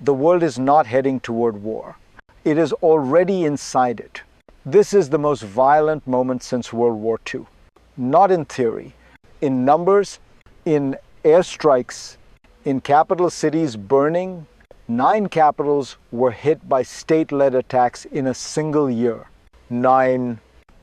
The world is not heading toward war. It is already inside it. This is the most violent moment since World War II. Not in theory, in numbers, in airstrikes, in capital cities burning. 9 capitals were hit by state-led attacks in a single year. 9.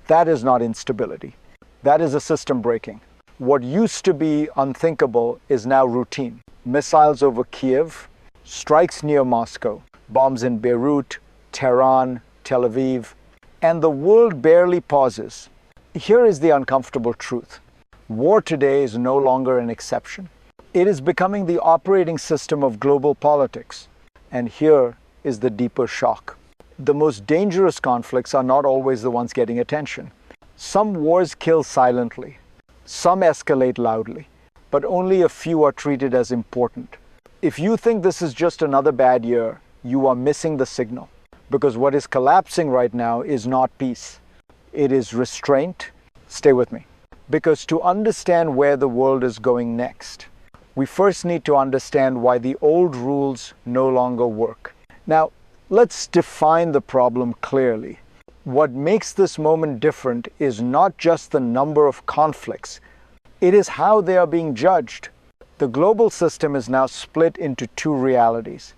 That is not instability. That is a system breaking. What used to be unthinkable is now routine. Missiles over Kyiv, strikes near Moscow, bombs in Beirut, Tehran, Tel Aviv, and the world barely pauses. Here is the uncomfortable truth. War today is no longer an exception. It is becoming the operating system of global politics. And here is the deeper shock. The most dangerous conflicts are not always the ones getting attention. Some wars kill silently. Some escalate loudly. But only a few are treated as important. If you think this is just another bad year, you are missing the signal. Because what is collapsing right now is not peace. It is restraint. Stay with me. Because to understand where the world is going next, we first need to understand why the old rules no longer work. Now, let's define the problem clearly. What makes this moment different is not just the number of conflicts. It is how they are being judged. The global system is now split into 2 realities.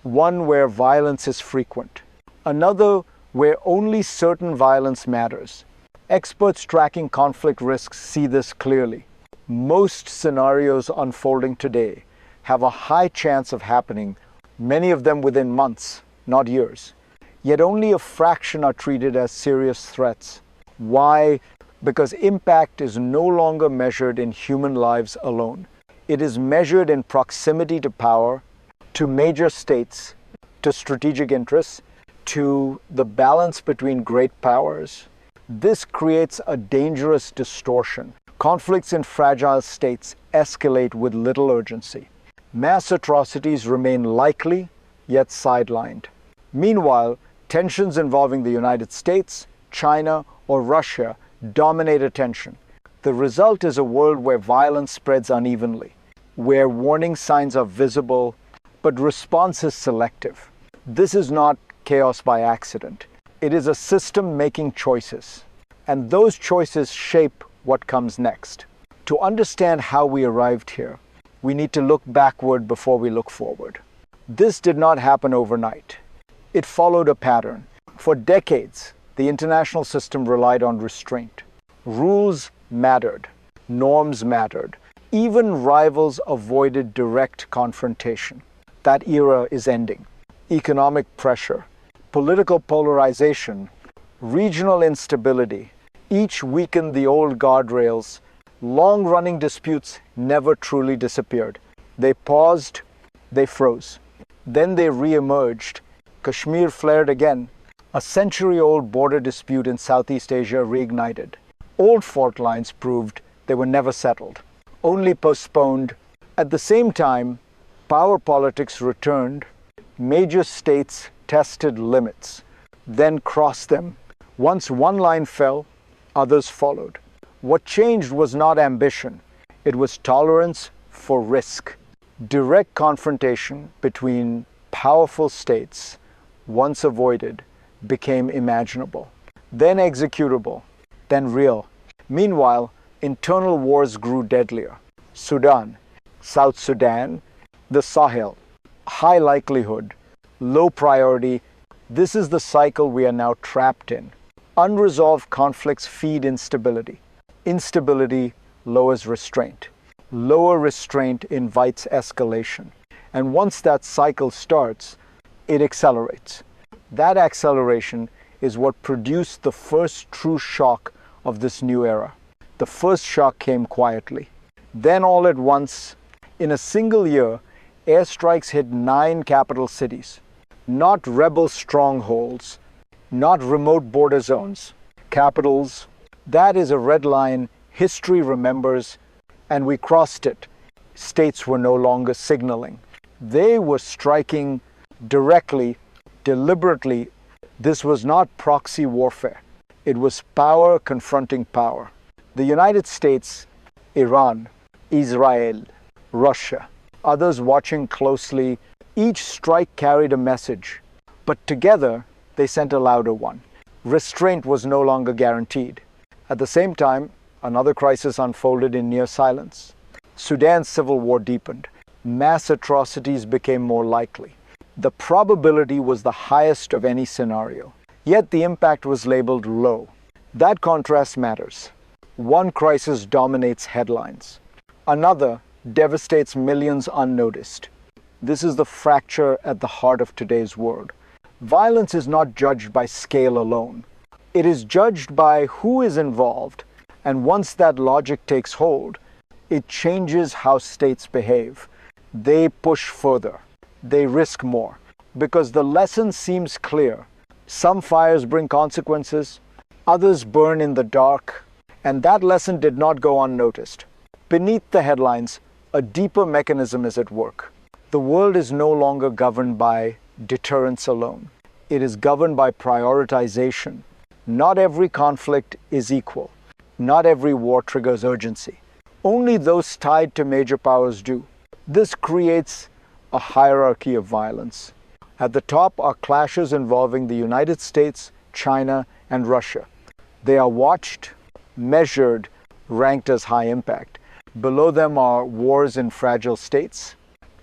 One where violence is frequent. Another where only certain violence matters. Experts tracking conflict risks see this clearly. Most scenarios unfolding today have a high chance of happening, many of them within months, not years. Yet only a fraction are treated as serious threats. Why? Because impact is no longer measured in human lives alone. It is measured in proximity to power, to major states, to strategic interests, to the balance between great powers. This creates a dangerous distortion. Conflicts in fragile states escalate with little urgency. Mass atrocities remain likely, yet sidelined. Meanwhile, tensions involving the United States, China, or Russia dominate attention. The result is a world where violence spreads unevenly, where warning signs are visible, but response is selective. This is not chaos by accident. It is a system making choices, and those choices shape what comes next. To understand how we arrived here, we need to look backward before we look forward. This did not happen overnight. It followed a pattern. For decades, the international system relied on restraint. Rules mattered. Norms mattered. Even rivals avoided direct confrontation. That era is ending. Economic pressure, political polarization, regional instability, each weakened the old guardrails. Long-running disputes never truly disappeared. They paused, they froze. Then they re-emerged. Kashmir flared again. A century-old border dispute in Southeast Asia reignited. Old fault lines proved they were never settled, only postponed. At the same time, power politics returned. Major states tested limits, then crossed them. Once one line fell, others followed. What changed was not ambition. It was tolerance for risk. Direct confrontation between powerful states, once avoided, became imaginable, then executable, then real. Meanwhile, internal wars grew deadlier. Sudan, South Sudan, the Sahel, high likelihood, low priority. This is the cycle we are now trapped in. Unresolved conflicts feed instability. Instability lowers restraint. Lower restraint invites escalation. And once that cycle starts, it accelerates. That acceleration is what produced the first true shock of this new era. The first shock came quietly. Then all at once, in a single year, airstrikes hit 9 capital cities. Not rebel strongholds, not remote border zones. Capitals. That is a red line history remembers, and we crossed it. States were no longer signaling. They were striking directly, deliberately. This was not proxy warfare. It was power confronting power. The United States, Iran, Israel, Russia, others watching closely, Each strike carried a message, but together they sent a louder one. Restraint was no longer guaranteed. At the same time, another crisis unfolded in near silence. Sudan's civil war deepened. Mass atrocities became more likely. The probability was the highest of any scenario. Yet the impact was labeled low. That contrast matters. One crisis dominates headlines. Another devastates millions unnoticed. This is the fracture at the heart of today's world. Violence is not judged by scale alone. It is judged by who is involved, and once that logic takes hold, it changes how states behave. They push further. They risk more. Because the lesson seems clear. Some fires bring consequences, others burn in the dark, and that lesson did not go unnoticed. Beneath the headlines, a deeper mechanism is at work. The world is no longer governed by deterrence alone. It is governed by prioritization. Not every conflict is equal. Not every war triggers urgency. Only those tied to major powers do. This creates a hierarchy of violence. At the top are clashes involving the United States, China, and Russia. They are watched, measured, ranked as high impact. Below them are wars in fragile states,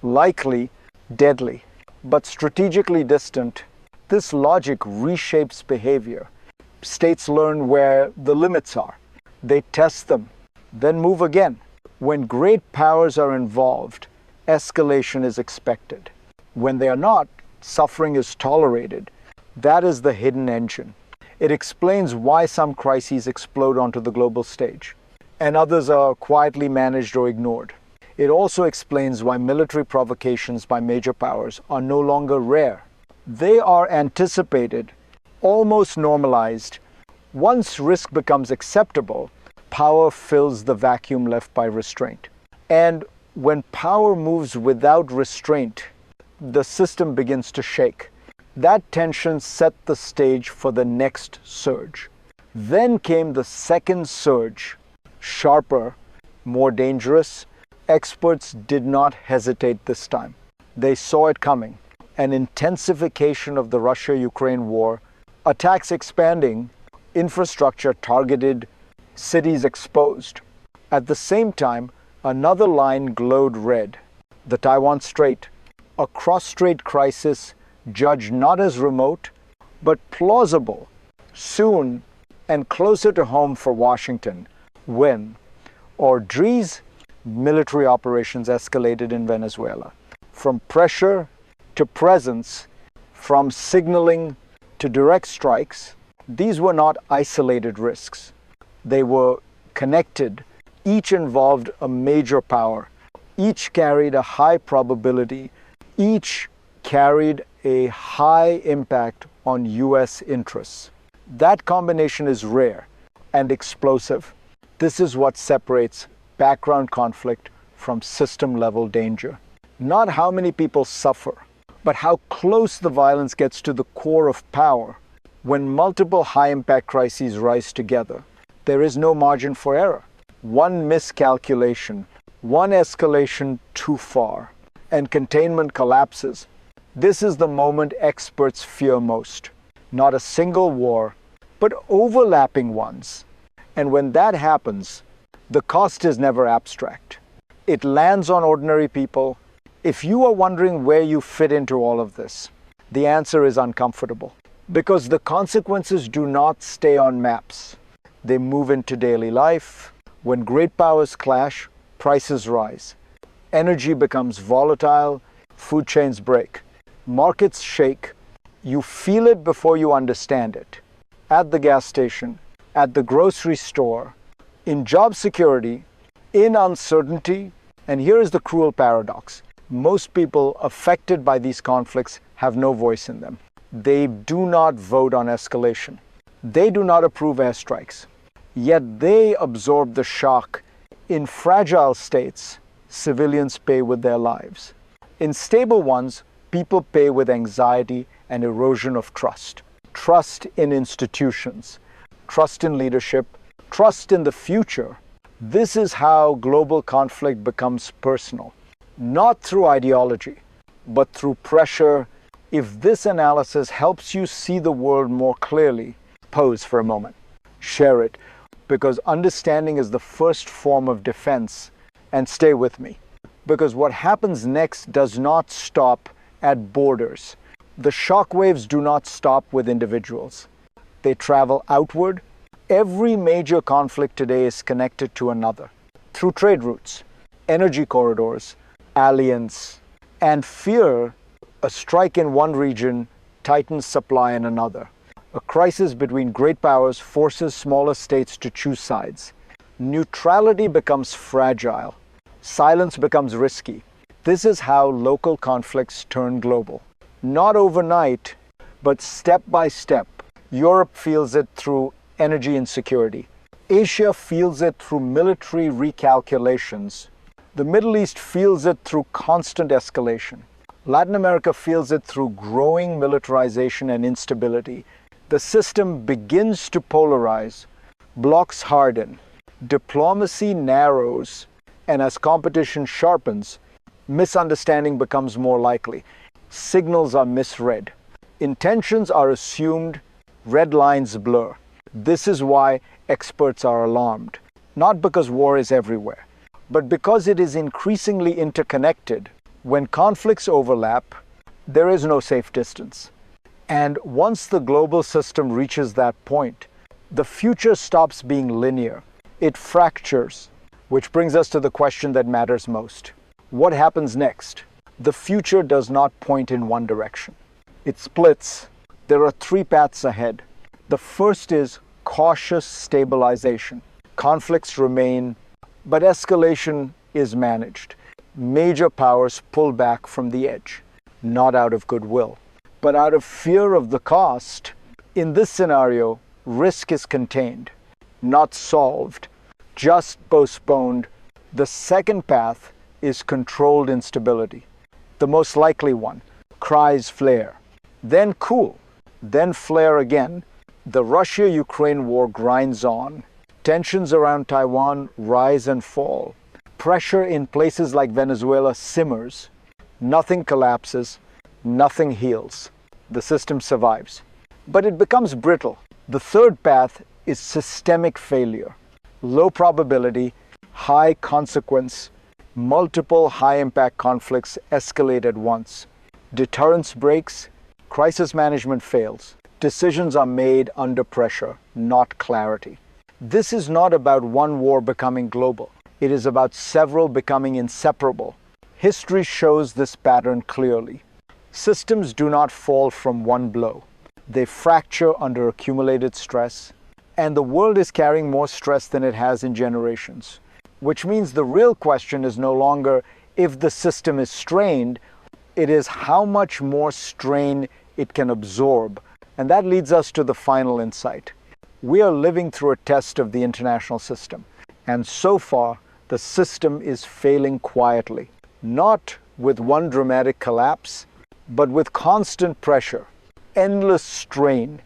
likely deadly, but strategically distant. This logic reshapes behavior. States learn where the limits are. They test them, then move again. When great powers are involved, escalation is expected. When they are not, suffering is tolerated. That is the hidden engine. It explains why some crises explode onto the global stage, and others are quietly managed or ignored. It also explains why military provocations by major powers are no longer rare. They are anticipated, almost normalized. Once risk becomes acceptable, power fills the vacuum left by restraint. And when power moves without restraint, the system begins to shake. That tension set the stage for the next surge. Then came the second surge, sharper, more dangerous. Experts did not hesitate this time. They saw it coming. An intensification of the Russia-Ukraine war, attacks expanding, infrastructure targeted, cities exposed. At the same time, another line glowed red. The Taiwan Strait, a cross-strait crisis judged not as remote, but plausible, soon and closer to home for Washington, when Ordry's military operations escalated in Venezuela. From pressure to presence, from signaling to direct strikes, these were not isolated risks. They were connected. Each involved a major power. Each carried a high probability. Each carried a high impact on U.S. interests. That combination is rare and explosive. This is what separates background conflict from system-level danger. Not how many people suffer, but how close the violence gets to the core of power. When multiple high-impact crises rise together, there is no margin for error. One miscalculation, one escalation too far, and containment collapses. This is the moment experts fear most. Not a single war, but overlapping ones. And when that happens, the cost is never abstract. It lands on ordinary people. If you are wondering where you fit into all of this, the answer is uncomfortable. Because the consequences do not stay on maps. They move into daily life. When great powers clash, prices rise. Energy becomes volatile, food chains break. Markets shake. You feel it before you understand it. At the gas station, at the grocery store, in job security, in uncertainty. And here is the cruel paradox. Most people affected by these conflicts have no voice in them. They do not vote on escalation. They do not approve airstrikes. Yet they absorb the shock. In fragile states, civilians pay with their lives. In stable ones, people pay with anxiety and erosion of trust. Trust in institutions, trust in leadership, trust in the future. This is how global conflict becomes personal. Not through ideology, but through pressure. If this analysis helps you see the world more clearly, pause for a moment. Share it, because understanding is the first form of defense. And stay with me, because what happens next does not stop at borders. The shockwaves do not stop with individuals. They travel outward. Every major conflict today is connected to another through trade routes, energy corridors, alliance, and fear. A strike in one region tightens supply in another. A crisis between great powers forces smaller states to choose sides. Neutrality becomes fragile. Silence becomes risky. This is how local conflicts turn global. Not overnight, but step by step. Europe feels it through energy insecurity. Asia feels it through military recalculations. The Middle East feels it through constant escalation. Latin America feels it through growing militarization and instability. The system begins to polarize, blocks harden, diplomacy narrows, and as competition sharpens, misunderstanding becomes more likely. Signals are misread. Intentions are assumed, red lines blur. This is why experts are alarmed. Not because war is everywhere, but because it is increasingly interconnected. When conflicts overlap, there is no safe distance. And once the global system reaches that point, the future stops being linear. It fractures, which brings us to the question that matters most. What happens next? The future does not point in one direction. It splits. There are three paths ahead. The first is cautious stabilization. Conflicts remain, but escalation is managed. Major powers pull back from the edge, not out of goodwill, but out of fear of the cost. In this scenario, risk is contained, not solved, just postponed. The second path is controlled instability, the most likely one. Cries flare, then cool, then flare again. The Russia-Ukraine war grinds on. Tensions around Taiwan rise and fall. Pressure in places like Venezuela simmers. Nothing collapses, nothing heals. The system survives, but it becomes brittle. The third path is systemic failure. Low probability, high consequence. Multiple high-impact conflicts escalate at once. Deterrence breaks, crisis management fails. Decisions are made under pressure, not clarity. This is not about one war becoming global. It is about several becoming inseparable. History shows this pattern clearly. Systems do not fall from one blow. They fracture under accumulated stress, and the world is carrying more stress than it has in generations. Which means the real question is no longer if the system is strained, it is how much more strain it can absorb. And that leads us to the final insight. We are living through a test of the international system. And so far, the system is failing quietly, not with one dramatic collapse, but with constant pressure, endless strain,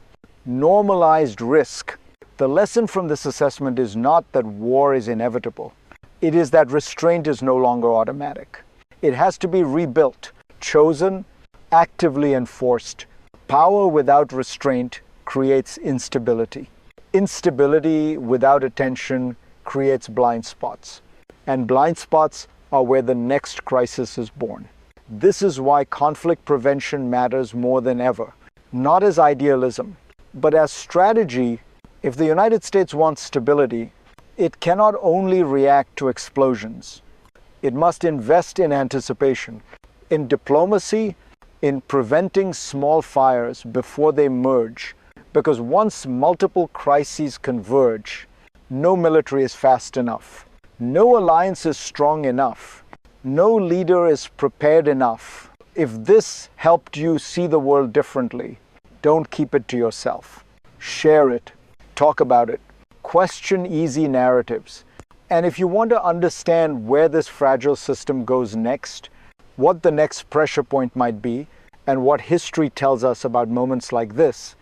normalized risk. The lesson from this assessment is not that war is inevitable. It is that restraint is no longer automatic. It has to be rebuilt, chosen, actively enforced. Power without restraint creates instability. Instability without attention creates blind spots. And blind spots are where the next crisis is born. This is why conflict prevention matters more than ever, not as idealism, but as strategy. If the United States wants stability, it cannot only react to explosions. It must invest in anticipation, in diplomacy, in preventing small fires before they merge. Because once multiple crises converge, no military is fast enough. No alliance is strong enough. No leader is prepared enough. If this helped you see the world differently, don't keep it to yourself. Share it. Talk about it. Question easy narratives. And if you want to understand where this fragile system goes next, what the next pressure point might be, and what history tells us about moments like this,